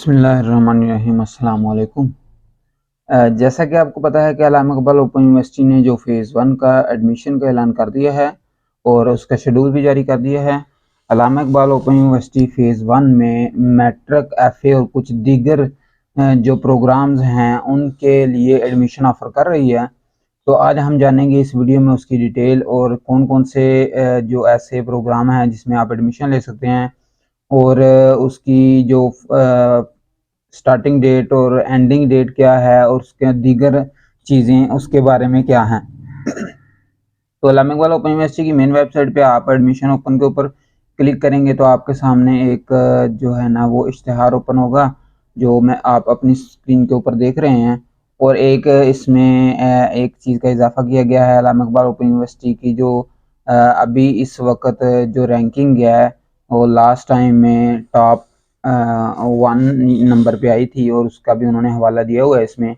बिस्मिल्लाहिर्रहमानिर्रहीम। अस्सलाम वालेकुम। जैसा कि आपको पता है कि अल्लामा इकबाल ओपन यूनिवर्सिटी ने जो फ़ेज़ 1 का एडमिशन का ऐलान कर दिया है और उसका शेड्यूल भी जारी कर दिया है। अल्लामा इकबाल ओपन यूनिवर्सिटी फ़ेज़ 1 में मैट्रिक, एफ़ए और कुछ दीगर जो प्रोग्राम्स हैं उनके लिए एडमिशन ऑफ़र कर रही है। तो आज हम जानेंगे इस वीडियो में उसकी डिटेल और कौन कौन से जो ऐसे प्रोग्राम हैं जिसमें आप एडमिशन ले सकते हैं और उसकी जो स्टार्टिंग डेट और एंडिंग डेट क्या है और उसके दीगर चीज़ें उसके बारे में क्या हैं। तो अल्लामा इकबाल ओपन यूनिवर्सिटी की मेन वेबसाइट पे आप एडमिशन ओपन के ऊपर क्लिक करेंगे तो आपके सामने एक जो है ना वो इश्तिहार ओपन होगा जो मैं आप अपनी स्क्रीन के ऊपर देख रहे हैं। और एक इसमें एक चीज़ का इजाफा किया गया है अल्लामा इकबाल ओपन यूनिवर्सिटी की जो अभी इस वक्त जो रैंकिंग है वो लास्ट टाइम में टॉप 1 नंबर पे आई थी और उसका भी उन्होंने हवाला दिया हुआ है इसमें।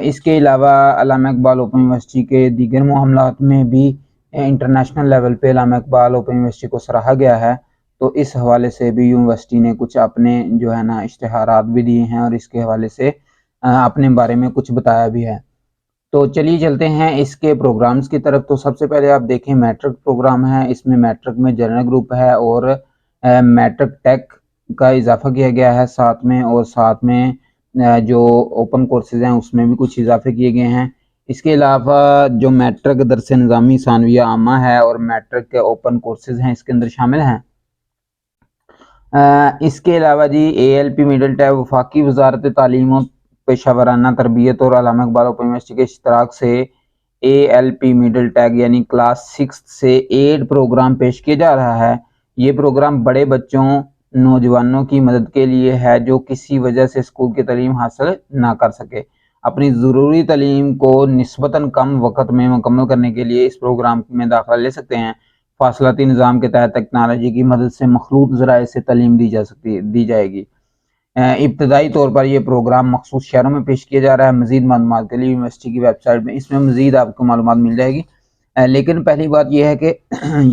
इसके अलावा अल्लामा इकबाल ओपन यूनिवर्सिटी के दीगर मामलात में भी इंटरनेशनल लेवल पे अल्लामा इकबाल ओपन यूनिवर्सिटी को सराहा गया है। तो इस हवाले से भी यूनिवर्सिटी ने कुछ अपने जो है ना इश्तिहारात भी दिए हैं और इसके हवाले से अपने बारे में कुछ बताया भी है। तो चलिए चलते हैं इसके प्रोग्राम्स की तरफ। तो सबसे पहले आप देखें मैट्रिक प्रोग्राम है, इसमें मैट्रिक में जनरल ग्रुप है और मैट्रिक टेक का इजाफा किया गया है साथ में, और साथ में जो ओपन कोर्सेज हैं उसमें भी कुछ इजाफे किए गए हैं। इसके अलावा जो मैट्रिक दरस निज़ामी सानविया आमा है और मैट्रिक के ओपन कोर्सेज हैं इसके अंदर शामिल हैं। इसके अलावा जी ALP मिडल टैब वफाकी वजारत तालीम और पेशा वराना तरबियत और अल्लामा इकबाल ओपन यूनिवर्सिटी के इश्तराक से ALP मिडल टैग यानी क्लास 6 से 8 प्रोग्राम पेश किया जा रहा है। ये प्रोग्राम बड़े बच्चों नौजवानों की मदद के लिए है जो किसी वजह से स्कूल की तालीम हासिल ना कर सके। अपनी ज़रूरी तालीम को निस्बतन कम वक़्त में मुकम्मल करने के लिए इस प्रोग्राम में दाखिला ले सकते हैं। फासलाती निज़ाम के तहत टेक्नोलॉजी की मदद से मखलूत ज़राए से तालीम दी जाएगी। इब्तदाई तौर पर यह प्रोग्राम मखसूस शहरों में पेश किया जा रहा है। मज़ीद मालूमात के लिए यूनिवर्सिटी की वेबसाइट में इसमें मज़ीद आपको मालूमात मिल जाएगी। लेकिन पहली बात यह है कि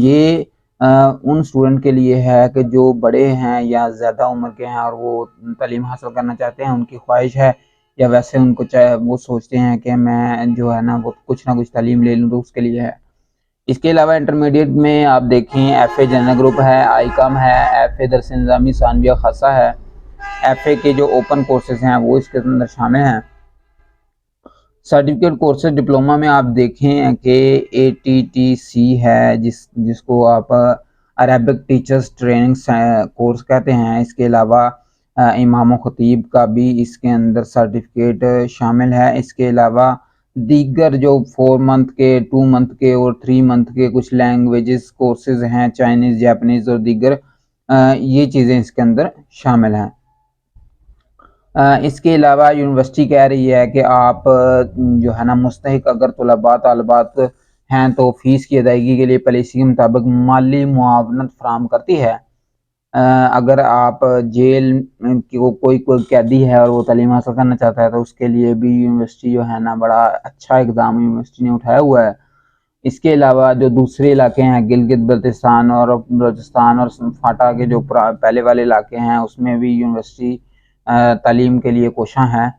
ये उन स्टूडेंट के लिए है कि जो बड़े हैं या ज़्यादा उम्र के हैं और वो तालीम हासिल करना चाहते हैं, उनकी ख्वाहिश है या वैसे उनको चाहे वो सोचते हैं कि मैं जो है ना वो कुछ ना कुछ तालीम ले लूँ, तो उसके लिए है। इसके अलावा इंटरमीडिएट में आप देखें एफ़ए जनरल ग्रुप है, आईकॉम है, एफ़ए दरस निज़ामी सानविया खासा है। एफ़ए के जो ओपन कोर्सेज हैं वो इसके अंदर शामिल हैं। सर्टिफिकेट कोर्सेज डिप्लोमा में आप देखें कि ATTC है जिसको आप अरबिक टीचर्स ट्रेनिंग कोर्स कहते हैं। इसके अलावा इमाम व खतीब का भी इसके अंदर सर्टिफिकेट शामिल है। इसके अलावा दीगर जो 4 मंथ के, 2 मंथ के और 3 मंथ के कुछ लैंग्वेजेस कोर्सेज हैं, चाइनीज़, जापानीज़ और दीगर ये चीज़ें इसके अंदर शामिल हैं। इसके अलावा यूनिवर्सिटी कह रही है कि आप जो है ना मुस्तहिक अगर तलबा तालबात हैं तो फ़ीस की अदायगी के लिए पॉलिसी के मुताबिक माली मुआवनत फराहम करती है। अगर आप जेल की कोई कैदी है और वो तालीम हासिल करना चाहता है तो उसके लिए भी यूनिवर्सिटी जो है ना बड़ा अच्छा इक़दाम यूनिवर्सिटी ने उठाया हुआ है। इसके अलावा जो दूसरे इलाके हैं गिलगित बल्तिस्तान और बलूचिस्तान और फाटा के जो पहले वाले इलाके हैं उसमें भी यूनिवर्सिटी तालीम के लिए कोशां है।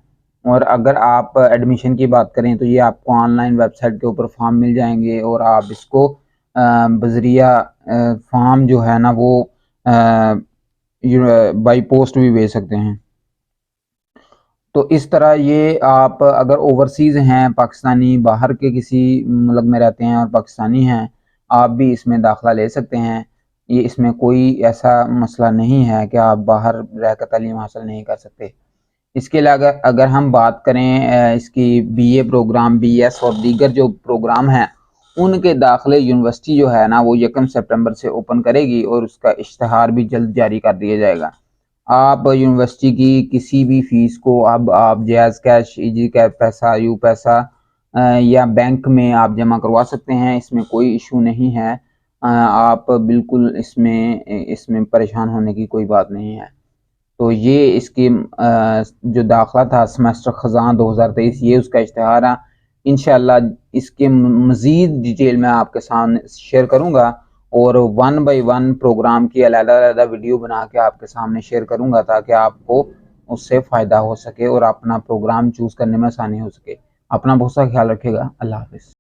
और अगर आप एडमिशन की बात करें तो ये आपको ऑनलाइन वेबसाइट के ऊपर फॉर्म मिल जाएंगे और आप इसको बजरिया फॉर्म जो है ना वो बाई पोस्ट भी भेज सकते हैं। तो इस तरह ये आप अगर ओवरसीज़ हैं, पाकिस्तानी बाहर के किसी मुल्क में रहते हैं और पाकिस्तानी हैं, आप भी इसमें दाखिला ले सकते हैं। ये इसमें कोई ऐसा मसला नहीं है कि आप बाहर रहकर तालीम हासिल नहीं कर सकते। इसके अलावा अगर हम बात करें इसकी BA प्रोग्राम, BS और दीगर जो प्रोग्राम हैं उनके दाखिले यूनिवर्सिटी जो है ना वो 1 सितंबर से ओपन करेगी और उसका इश्तिहार भी जल्द जारी कर दिया जाएगा। आप यूनिवर्सिटी की किसी भी फ़ीस को अब आप जायज़ कैश, इजी कैश पैसा, यू पैसा या बैंक में आप जमा करवा सकते हैं। इसमें कोई इशू नहीं है। आप बिल्कुल इसमें परेशान होने की कोई बात नहीं है। तो ये इसकी जो दाखिला था सेमेस्टर ख़ज़ां 2023 ये उसका इश्तिहार है। इंशाअल्लाह इसके मज़ीद डिटेल मैं आपके सामने शेयर करूँगा اور 1 بائی 1 پروگرام کی علیحدہ ویڈیو بنا کے آپ کے سامنے شیئر کروں گا تاکہ آپ کو اس سے فائدہ ہو سکے اور اپنا پروگرام چوز کرنے میں آسانی ہو سکے۔ اپنا بہت سا خیال رکھے گا۔ اللہ حافظ۔